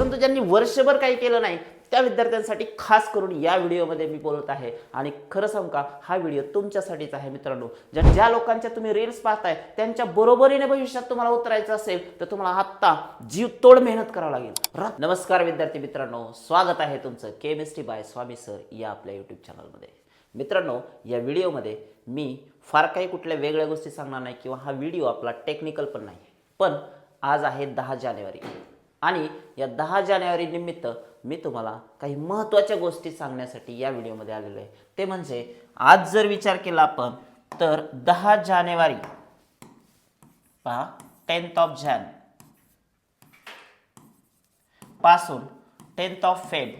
परंतु ज्यांनी वर्षभर काही केलं नाही त्या विद्यार्थ्यांसाठी खास करून या व्हिडिओमध्ये मी बोलत आहे। आणि खरं सांगू का, हा व्हिडिओ तुमच्यासाठीच आहे मित्रांनो। ज्या लोकांच्या तुम्ही रील्स पाहताय त्यांच्या बरोबरीने भविष्यात तुम्हाला उतरायचं असेल तर तुम्हाला आत्ता जीव तोड मेहनत करावी लागेल। नमस्कार विद्यार्थी मित्रांनो, स्वागत आहे तुमचं केमिस्ट्री बाय स्वामी सर या आपल्या यूट्यूब चॅनलमध्ये। मित्रांनो, या व्हिडिओमध्ये मी फार काही कुठल्या वेगळ्या गोष्टी सांगणार नाही किंवा हा व्हिडिओ आपला टेक्निकल पण नाही, पण आज आहे 10 जानेवारी आणि या 10 जानेवारी निमित्त मी तुम्हाला काही महत्त्वाच्या गोष्टी सांगण्यासाठी या व्हिडिओमध्ये आलेलो आहे। ते म्हणजे आज जर विचार केला आपण तर 10 जानेवारी पहा 10th ऑफ जॅन पासून 10th ऑफ फेब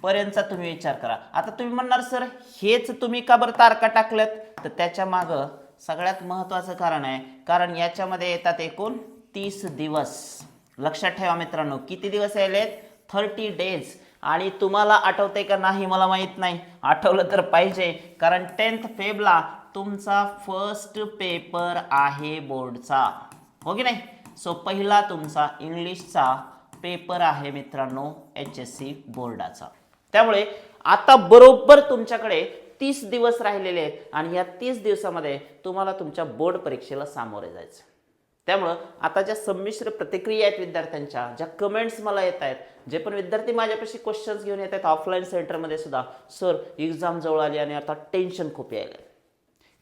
पर्यंतचा तुम्ही विचार करा। आता तुम्ही म्हणणार सर हेच तुम्ही का बरं तारखा टाकल्यात, तर त्याच्या मागं सगळ्यात महत्त्वाचं कारण आहे, कारण याच्यामध्ये येतात एकूण 30 दिवस। लक्षात ठेवा मित्रांनो, किती दिवस आलेत? 30 डेज। आणि तुम्हाला आठवतंय का नाही मला माहित नाही, आठवलं तर पाहिजे, कारण 10th फेबला तुमचा फर्स्ट पेपर आहे बोर्डचा, हो की नाही? सो पहिला तुमचा इंग्लिशचा पेपर आहे मित्रांनो HSC बोर्डाचा। त्यामुळे आता बरोबर तुमच्याकडे 30 दिवस राहिलेले आहेत आणि या 30 दिवसामध्ये तुम्हाला तुमच्या बोर्ड परीक्षेला सामोरे जायचं। त्यामुळे आता ज्या संमिश्र प्रतिक्रिया आहेत विद्यार्थ्यांच्या, ज्या कमेंट्स मला येत आहेत, जे पण विद्यार्थी माझ्यापाशी क्वेश्चन्स घेऊन येत आहेत ऑफलाईन सेंटरमध्ये सुद्धा, सर एक्झाम जवळ आली आणि आता टेन्शन खूप यायलंय।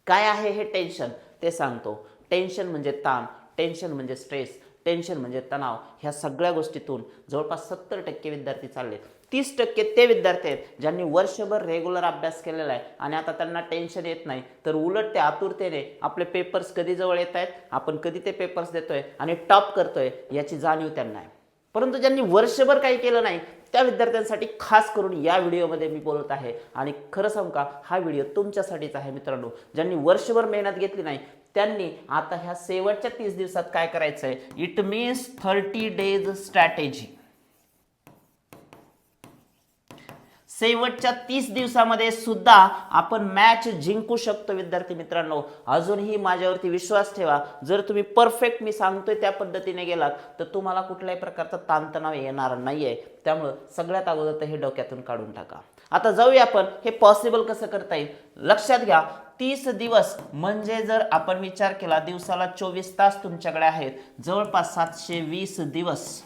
काय आहे हे टेन्शन ते सांगतो। टेन्शन म्हणजे ताण, टेन्शन म्हणजे स्ट्रेस, टेन्शन म्हणजे तणाव। ह्या सगळ्या गोष्टीतून जवळपास 70% विद्यार्थी चालले। 30% ते विद्यार्थी आहेत ज्यांनी वर्षभर रेग्युलर अभ्यास केलेला आहे आणि आता त्यांना टेन्शन येत नाही, तर उलट ते आतुरतेने आपले पेपर्स कधी जवळ येत आहेत, आपण कधी ते पेपर्स देतोय आणि टॉप करतोय याची जाणीव त्यांना आहे। परंतु ज्यांनी वर्षभर काही केलं नाही त्या विद्यार्थ्यांसाठी खास करून या व्हिडिओमध्ये मी बोलत आहे। आणि खरं सांगू का, हा व्हिडिओ तुमच्यासाठीच आहे मित्रांनो। ज्यांनी वर्षभर मेहनत घेतली नाही त्यांनी आता ह्या शेवटच्या 30 दिवसात काय करायचंय, इट मीन्स 30 डेज स्ट्रॅटेजी। शेवटच्या 30 दिवसामध्ये सुद्धा आपण मॅच जिंकू शकतो विद्यार्थी मित्रांनो। अजूनही माझ्यावरती विश्वास ठेवा, जर तुम्ही परफेक्ट मी सांगतोय त्या पद्धतीने गेलात तर तुम्हाला कुठल्याही प्रकारचा ताणतणाव येणार नाहीये। त्यामुळे सगळ्यात अगोदर तर हे डोक्यातून काढून टाका। आता जाऊया आपण हे पॉसिबल कसं करता येईल। लक्षात घ्या, 30 दिवस म्हणजे जर आपण विचार केला दिवसाला 24 तास तुमच्याकडे आहेत, जवळपास 720 दिवस,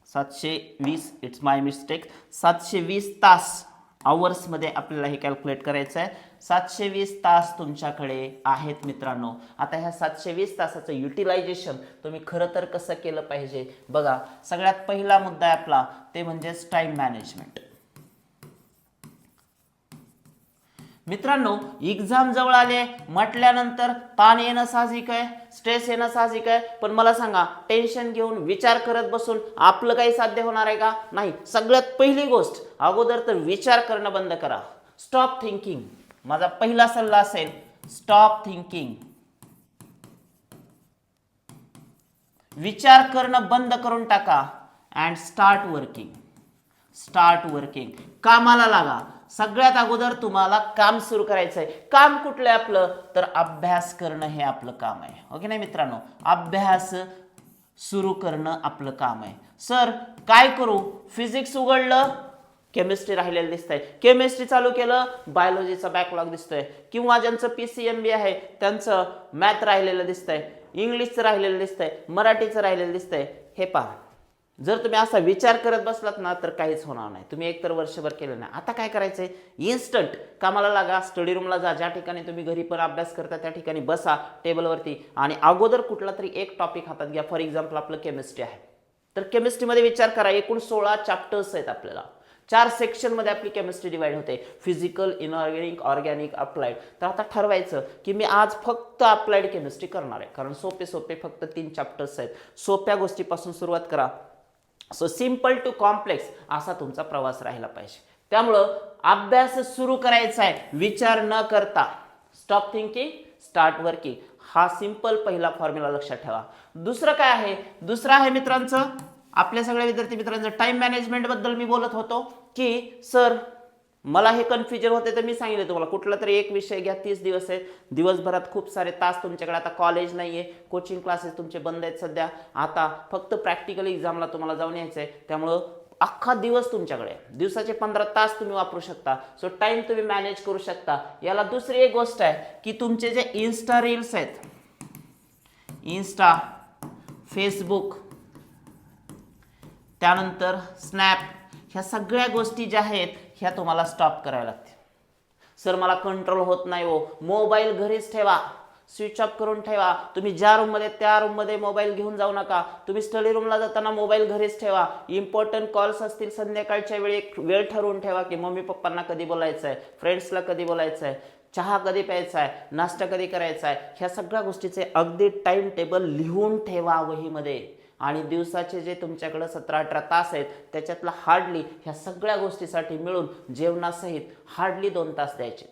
720 इट्स माय मिस्टेक, 720 तास आवर्स मध्ये आपल्याला हे कॅल्क्युलेट करायचं आहे। 720 तास तुमच्याकडे आहेत मित्रांनो। आता ह्या 720 तासाचं युटिलायझेशन तुम्ही खरं तर कसं केलं पाहिजे बघा। सगळ्यात पहिला मुद्दा आहे आपला, ते म्हणजे टाइम मॅनेजमेंट। मित्रांनो, एक्झाम जवळ आले म्हटल्यानंतर ताण येणं साहजिक आहे, स्ट्रेस येणं साहजिक आहे, पण मला सांगा टेन्शन घेऊन विचार करत बसून आपलं काही साध्य होणार आहे का? नाही। सगळ्यात पहिली गोष्ट अगोदर तर विचार करणं बंद करा। स्टॉप थिंकिंग, माझा पहिला सल्ला असेल, स्टॉप थिंकिंग। विचार करणं बंद करून टाका and start working. Start working, कामाला लागा। सगळ्यात अगोदर तुम्हाला काम सुरू करायचंय। काम कुठलं आहे आपलं, तर अभ्यास करणं हे आपलं काम आहे, ओके नाही मित्रांनो? अभ्यास सुरू करणं आपलं काम आहे। सर काय करू, फिजिक्स उघडलं केमिस्ट्री राहिलेलं दिसतंय, केमिस्ट्री चालू केलं बायोलॉजीचा बॅकलॉग दिसतोय, किंवा ज्यांचं PCMB आहे त्यांचं मॅथ राहिलेलं दिसतंय, इंग्लिशचं राहिलेलं दिसतंय, मराठीचं राहिलेलं दिसतंय। हे पहा, जर तुम्ही असा विचार करत बसलात ना तर काहीच होणार नाही। तुम्ही एकतर वर्षभर केलं नाही। आता काय करायचंय, इन्स्टंट कामाला लागा, स्टडी रूमला जा, ज्या ठिकाणी तुम्ही घरी पण अभ्यास करता त्या ठिकाणी बसा टेबलवरती आणि अगोदर कुठला तरी एक टॉपिक हातात घ्या। फॉर एक्झाम्पल आपलं केमिस्ट्री आहे, तर केमिस्ट्रीमध्ये विचार करा, एकूण 16 चॅप्टर्स आहेत आपल्याला, 4 सेक्शन मध्ये आपली केमिस्ट्री डिवाइड होते, फिजिकल, इनऑर्गॅनिक, ऑर्गॅनिक, अप्लाइड। तर आता ठरवायचं की मी आज फक्त अप्लाइड केमिस्ट्री करणार आहे, कारण सोपे सोपे फक्त 3 चॅप्टर्स आहेत। सोप्या गोष्टीपासून सुरुवात करा। सो सिंपल टू कॉम्प्लेक्स असा तुमचा प्रवास राहिला पाहिजे। त्यामुळं अभ्यास सुरू करायचा आहे विचार न करता। स्टॉप थिंकिंग, स्टार्ट वर्किंग, हा सिंपल पहिला फॉर्म्युला लक्षात ठेवा। दुसरं काय आहे, दुसरं आहे मित्रांचं, आपल्या सगळ्या विद्यार्थी मित्रांचं टाइम मॅनेजमेंट बद्दल मी बोलत होतो की सर मला हे कन्फ्युजन होते तर मी सांगितलं तुम्हाला कुठला तरी एक विषय घ्या, 30 दिवस आहेत, दिवसभरात खूप सारे तास तुमच्याकडे. आता कॉलेज नाहीये, कोचिंग क्लासेस तुमचे बंद आहेत सध्या, आता फक्त प्रॅक्टिकल एक्झामला तुम्हाला जाऊन यायचंय, त्यामुळं अख्खा दिवस तुमच्याकडे, दिवसाचे 15 तास तुम्ही वापरू शकता. सो टाइम तुम्ही मॅनेज करू शकता. याला दुसरी एक गोष्ट आहे की तुमचे जे इन्स्टा रील्स आहेत, इन्स्टा, फेसबुक, त्यानंतर स्नॅप, ह्या सगळ्या गोष्टी ज्या आहेत ह्या तुम्हाला स्टॉप कराव्या लागतील. सर मला कंट्रोल होत नाही हो. मोबाईल घरीच ठेवा, स्विच ऑफ करून ठेवा. तुम्ही ज्या रूममध्ये त्या रूममध्ये मोबाईल घेऊन जाऊ नका. तुम्ही स्टडी रूमला जाताना मोबाईल घरीच ठेवा. इम्पॉर्टंट कॉल्स असतील संध्याकाळच्या वेळी एक वेळ ठरवून ठेवा की मम्मी पप्पांना कधी बोलायचं आहे, फ्रेंड्सला कधी बोलायचं आहे, चहा कधी प्यायचा आहे, नाश्ता कधी करायचा आहे, ह्या सगळ्या गोष्टीचे अगदी टाइम टेबल लिहून ठेवा वहीमध्ये. आणि दिवसाचे जे तुमच्याकडे 17-18 तास आहेत त्याच्यातला हार्डली ह्या सगळ्या गोष्टीसाठी मिळून जेवणासहित हार्डली 2 तास द्यायचे.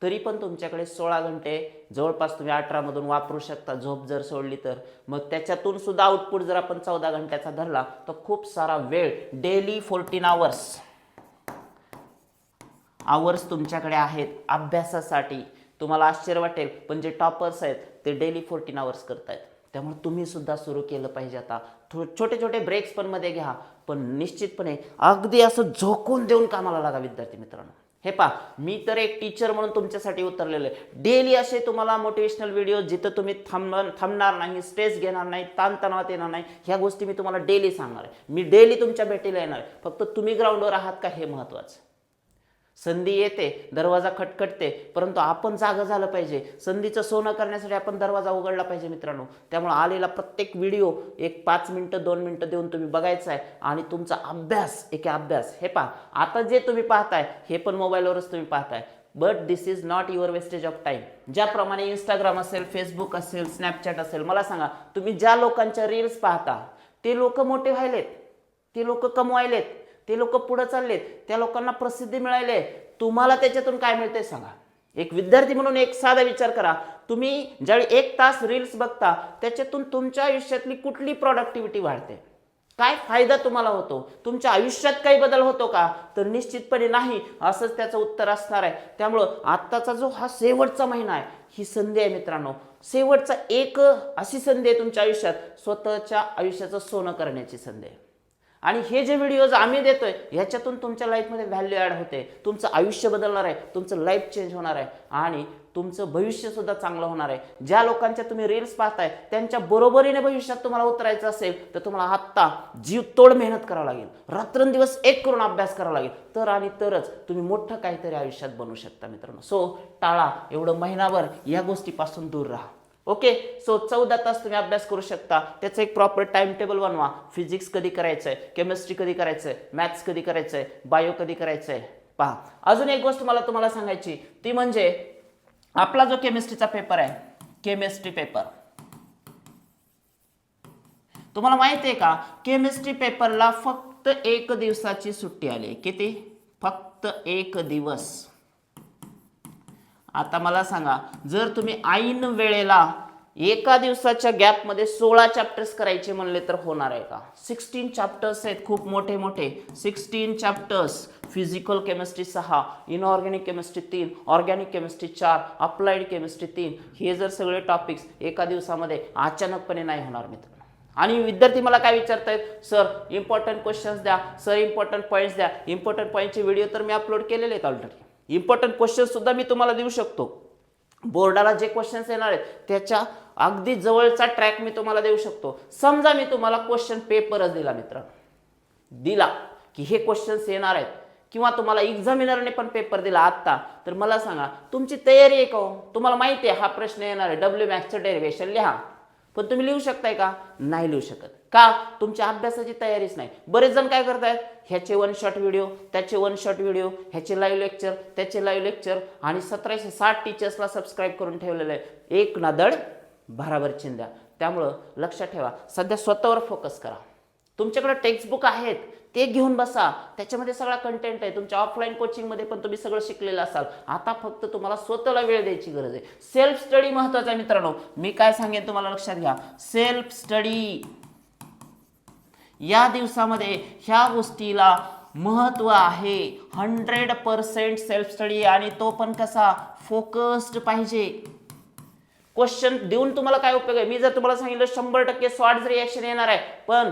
तरी पण तुमच्याकडे 16 घंटे जवळपास तुम्ही 18 मधून वापरू शकता, झोप जर सोडली तर. मग त्याच्यातून सुद्धा आउटपुट जर आपण 14 घंट्याचा धरला तर खूप सारा वेळ, डेली 14 आवर्स तुमच्याकडे आहेत अभ्यासासाठी. तुम्हाला आश्चर्य वाटेल पण जे टॉपर्स आहेत ते डेली 14 आवर्स करतायत. त्यामुळे तुम्ही सुद्धा सुरू केलं पाहिजे. आता छोटे छोटे ब्रेक्स पण मध्ये घ्या, पण निश्चितपणे अगदी असं झोकून देऊन कामाला लागा विद्यार्थी मित्रांनो. हे पहा, मी तर एक टीचर म्हणून तुमच्यासाठी उतरलेलो आहे. डेली असे तुम्हाला मोटिवेशनल व्हिडिओ जिथं तुम्ही थांबणार नाही, स्ट्रेस घेणार नाही, ताणतणावात येणार नाही, ह्या गोष्टी मी तुम्हाला डेली सांगणार आहे. मी डेली तुमच्या भेटीला येणार आहे. फक्त तुम्ही ग्राउंडवर आहात का हे महत्त्वाचं. संधी येते, दरवाजा खटखटते, परंतु आपण जागा झालं पाहिजे. संधीचं सोनं करण्यासाठी आपण दरवाजा उघडला पाहिजे मित्रांनो. त्यामुळे आलेला प्रत्येक व्हिडिओ एक 5 मिनिटं 2 मिनिटं देऊन तुम्ही बघायचा आहे आणि तुमचा अभ्यास अभ्यास. हे पहा, आता जे तुम्ही पाहताय हे पण मोबाईलवरच तुम्ही पाहताय, but this is not your wastage of time. ज्याप्रमाणे इंस्टाग्राम असेल, फेसबुक असेल, स्नॅपचॅट असेल, मला सांगा तुम्ही ज्या लोकांच्या रील्स पाहता ते लोक मोठे व्हायलेत, ते लोक कमवायलेत, ते लोक पुढे चाललेत, त्या लोकांना प्रसिद्धी मिळाली. तुम्हाला त्याच्यातून काय मिळतंय सांगा. एक विद्यार्थी म्हणून एक साधा विचार करा. तुम्ही ज्यावेळी 1 तास रील्स बघता त्याच्यातून तुमच्या आयुष्यातली कुठली प्रोडक्टिव्हिटी वाढते, काय फायदा तुम्हाला होतो, तुमच्या आयुष्यात काही बदल होतो का? तर निश्चितपणे नाही, असंच त्याचं उत्तर असणार आहे. त्यामुळं आत्ताचा जो हा शेवटचा महिना आहे ही संधी आहे मित्रांनो. शेवटचा एक अशी संधी आहे तुमच्या आयुष्यात, स्वतःच्या आयुष्याचं सोनं करण्याची संधी आहे. आणि हे जे व्हिडिओज आम्ही देतोय ह्याच्यातून तुमच्या लाईफमध्ये व्हॅल्यू ॲड होते, तुमचं आयुष्य बदलणार आहे, तुमचं लाईफ चेंज होणार आहे आणि तुमचं भविष्य सुद्धा चांगलं होणार आहे. ज्या लोकांच्या तुम्ही रील्स पाहताय त्यांच्या बरोबरीने भविष्यात तुम्हाला उतरायचं असेल तर तुम्हाला आत्ता जीव तोड मेहनत करावं लागेल, रात्रंदिवस एक करून अभ्यास करावा लागेल, तर आणि तरच तुम्ही मोठं काहीतरी आयुष्यात बनवू शकता मित्रांनो. सो टाळा, एवढं महिनाभर या गोष्टीपासून दूर राहा. ओके, सो 14 तास तुम्ही अभ्यास करू शकता. त्याचं एक प्रॉपर टाइम टेबल बनवा. फिजिक्स कधी करायचंय, केमिस्ट्री कधी करायचंय, मॅथ्स कधी करायचंय, बायो कधी करायचंय. पहा, अजून एक गोष्ट मला तुम्हाला सांगायची ती म्हणजे आपला जो केमिस्ट्रीचा पेपर आहे, केमिस्ट्री पेपर, तुम्हाला माहिती आहे का केमिस्ट्री पेपरला फक्त 1 दिवसाची सुट्टी आली. किती? फक्त 1 दिवस. आता मला सांगा, जर तुम्ही ऐन वेळेला एका दिवसाच्या गॅपमध्ये 16 चॅप्टर्स करायचे म्हणले तर होणार आहे का? 16 चॅप्टर्स आहेत, खूप मोठे मोठे 16 chapters. Physical chemistry 6, inorganic chemistry 3, organic chemistry 4, applied chemistry 3. हे जर सगळे टॉपिक्स एका दिवसामध्ये अचानकपणे नाही होणार मित्रांनो. आणि विद्यार्थी मला काय विचारतायत, सर इम्पॉर्टंट क्वेश्चन्स द्या, सर इम्पॉर्टंट पॉईंट्स द्या. इम्पॉर्टंट पॉईंटचे व्हिडिओ तर मी अपलोड केलेले आहेत ऑलरेडी. इम्पॉर्टंट क्वेश्चन सुद्धा मी तुम्हाला देऊ शकतो. बोर्डाला जे क्वेश्चन्स येणार आहेत त्याच्या अगदी जवळचा ट्रॅक मी तुम्हाला देऊ शकतो. समजा मी तुम्हाला क्वेश्चन पेपरच दिला मित्रांनो, दिला की हे क्वेश्चन्स येणार आहेत, किंवा तुम्हाला एक्झामिनरने पण पेपर दिला आत्ता, तर मला सांगा तुमची तयारी आहे का हो? तुम्हाला माहिती आहे हा प्रश्न येणार आहे, डब्ल्यू मॅथ्सचं डेरिव्हेशन लिहा, पण तुम्ही लिहू शकताय का? नाही लिहू शकत. का? तुमच्या अभ्यासाची तयारीच नाही. बरेच जण काय करतायत, ह्याचे 1 शॉट व्हिडिओ, त्याचे 1 शॉट व्हिडिओ, ह्याचे लाईव्ह लेक्चर, त्याचे लाईव्ह लेक्चर, आणि 1760 टीचर्सला सबस्क्राईब करून ठेवलेलं आहे. एक ना धड भराभर चिंध्या. त्यामुळं लक्षात ठेवा, सध्या स्वतःवर फोकस करा. तुमच्याकडे टेक्स्टबुक आहेत ते घेऊन बसा, त्याच्यामध्ये सगळा कंटेंट आहे. तुमच्या ऑफलाईन कोचिंगमध्ये पण तुम्ही सगळं शिकलेलं असाल. आता फक्त तुम्हाला स्वतःला वेळ द्यायची गरज आहे. सेल्फ स्टडी महत्त्वाचा आहे मित्रांनो. मी काय सांगेन तुम्हाला लक्षात घ्या, सेल्फ स्टडी या दिवसामध्ये ह्या गोष्टीला महत्व आहे. 100% सेल्फ स्टडी आणि तो पण कसा फोकस्ड पाहिजे. क्वेश्चन देऊन तुम्हाला काय उपयोग आहे. मी जर तुम्हाला सांगितलं 100% शॉर्ट रिॲक्शन येणार आहे, पण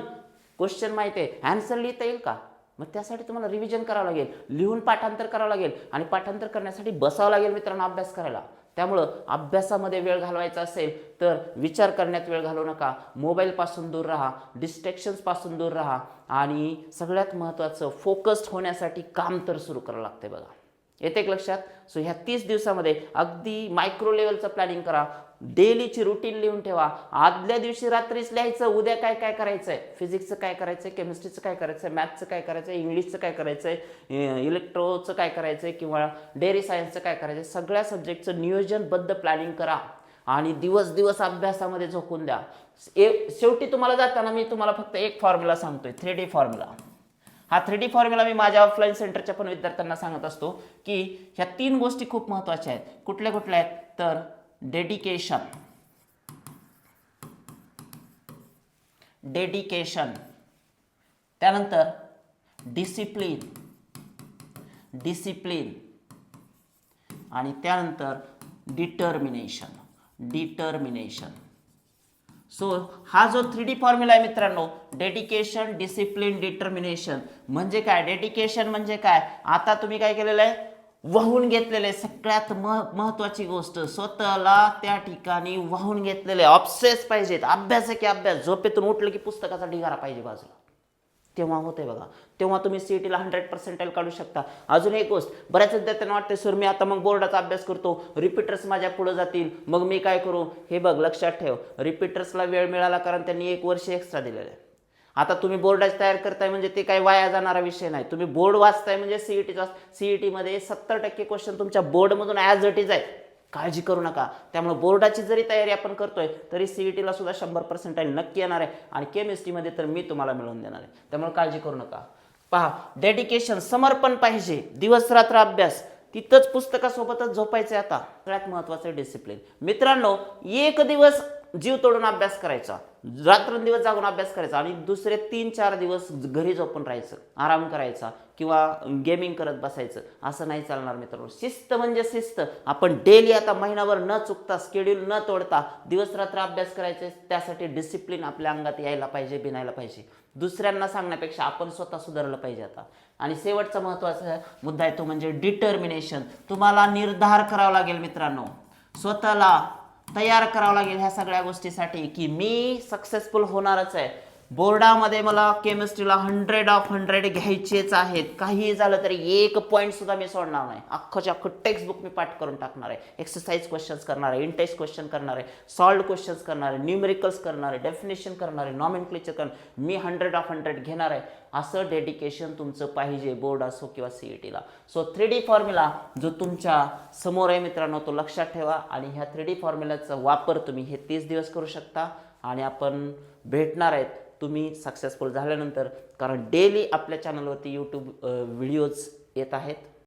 क्वेश्चन माहिती आहे, आन्सर लिहिता येईल का? मग त्यासाठी तुम्हाला रिव्हिजन करावं लागेल, लिहून पाठांतर करावं लागेल आणि पाठांतर करण्यासाठी बसावं लागेल मित्रांनो अभ्यास करायला. त्यामुळं अभ्यासामध्ये वेळ घालवायचा असेल तर विचार करण्यात वेळ घालवू नका. मोबाईलपासून दूर राहा, डिस्ट्रॅक्शन्सपासून दूर राहा आणि सगळ्यात महत्त्वाचं फोकस्ड होण्यासाठी काम तर सुरू करावं लागतंय बघा. येते एक लक्षात. सो ह्या 30 दिवसामध्ये अगदी मायक्रो लेवलचं प्लॅनिंग करा. डेलीची रुटीन लिहून ठेवा. आदल्या दिवशी रात्रीच लिहायचं उद्या काय काय करायचंय, फिजिक्सचं काय करायचंय, केमिस्ट्रीचं काय करायचंय, मॅथ्सचं काय करायचंय, इंग्लिशचं काय करायचंय, इलेक्ट्रोचं काय करायचंय किंवा डेअरी सायन्सचं काय करायचंय. सगळ्या सब्जेक्टचं नियोजनबद्ध प्लॅनिंग करा आणि दिवस दिवस अभ्यासामध्ये झोकून द्या. शेवटी तुम्हाला जाताना मी तुम्हाला फक्त एक फॉर्म्युला सांगतोय, 3D फॉर्म्युला. हा 3D फॉर्म्युला मी माझ्या ऑफलाईन सेंटरच्या पण विद्यार्थ्यांना सांगत असतो की ह्या 3 गोष्टी खूप महत्त्वाच्या आहेत. कुठल्या कुठल्या आहेत तर डेडिकेशन, त्यानंतर डिसिप्लिन आणि त्यानंतर डिटर्मिनेशन. सो हा जो 3D फॉर्म्युला आहे मित्रांनो, डेडिकेशन, डिसिप्लिन, डिटर्मिनेशन म्हणजे काय? डेडिकेशन म्हणजे काय? आता तुम्ही काय केलेलं आहे, वाहून घेतलेले. सगळ्यात महत्वाची गोष्ट, स्वतःला त्या ठिकाणी वाहून घेतलेले, ऑब्सेस पाहिजेत. अभ्यास की अभ्यास, झोपेतून उठलं की पुस्तकाचा ढिगारा पाहिजे बाजूला. तेव्हा होते बघा, तेव्हा तुम्ही सीईटीला 100% काढू शकता. अजून एक गोष्ट, बऱ्याच विद्यार्थ्यांना वाटते सर मी आता मग बोर्डाचा अभ्यास करतो, रिपीटर्स माझ्या पुढे जातील, मग मी काय करू? हे बघ लक्षात ठेव, रिपीटर्सला वेळ मिळाला कारण त्यांनी 1 वर्ष एक्स्ट्रा दिलेलं आहे. आता तुम्ही बोर्डाची तयार करताय म्हणजे ते काही वाया जाणारा विषय नाही. तुम्ही बोर्ड वाचताय म्हणजे सीईटीमध्ये 70% क्वेश्चन तुमच्या बोर्डमधून ॲज इट इज आहे. काळजी करू नका. त्यामुळे बोर्डाची जरी तयारी आपण करतोय तरी सीईटीला सुद्धा 100% नक्की येणार आहे आणि केमिस्ट्रीमध्ये तर मी तुम्हाला मिळवून देणार आहे. त्यामुळे काळजी करू नका. पहा, डेडिकेशन, समर्पण पाहिजे. दिवस रात्र अभ्यास, तिथंच पुस्तकासोबतच झोपायचं. आता सगळ्यात महत्त्वाचं डिसिप्लिन. मित्रांनो, 1 दिवस जीव तोडून अभ्यास करायचा, रात्रंदिवस जागून अभ्यास करायचा आणि दुसरे 3-4 दिवस घरी झोपून राहायचं, आराम करायचा किंवा गेमिंग करत बसायचं, असं नाही चालणार मित्रांनो. शिस्त म्हणजे शिस्त. आपण डेली आता महिनाभर न चुकता, स्केड्यूल न तोडता दिवस रात्र अभ्यास करायचे. त्यासाठी डिसिप्लिन आपल्या अंगात यायला पाहिजे, बिनायला पाहिजे. दुसऱ्यांना सांगण्यापेक्षा आपण स्वतः सुधारलं पाहिजे आता. आणि शेवटचा महत्त्वाचा मुद्दा आहे तो म्हणजे डिटर्मिनेशन. तुम्हाला निर्धार करावा लागेल मित्रांनो, स्वतःला तयार करावं लागेल ह्या सगळ्या गोष्टीसाठी की मी सक्सेसफुल होणारच आहे. बोर्डामध्ये मला केमिस्ट्रीला 100 घ्यायचेच आहेत. काहीही झालं तरी 1 पॉईंट सुद्धा मी सोडणार नाही. अख्खच्या अख्खं टेक्स्टबुक मी पाठ करून टाकणार आहे. एक्सरसाइज क्वेश्चन्स करणार आहे, इंटेस्ट क्वेश्चन करणार आहे, सॉल्व्ड क्वेश्चन्स करणार आहे, न्यूमेरिकल्स करणार आहे, डेफिनेशन करणार आहे, नॉमेनक्लेचर करणार. मी 100 घेणार आहे. असं डेडिकेशन तुमचं पाहिजे, बोर्ड असो किंवा सीईटीला. सो 3D फॉर्म्युला जो तुमच्या समोर आहे मित्रांनो, तो लक्षात ठेवा आणि ह्या 3D फॉर्म्युलाचा वापर तुम्ही हे 30 दिवस करू शकता आणि आपण भेटणार आहेत तुम्ही सक्सेसफुल झाल्यानंतर. कारण डेली आपल्या चॅनलवरती यूट्यूब व्हिडिओज येत आहेत.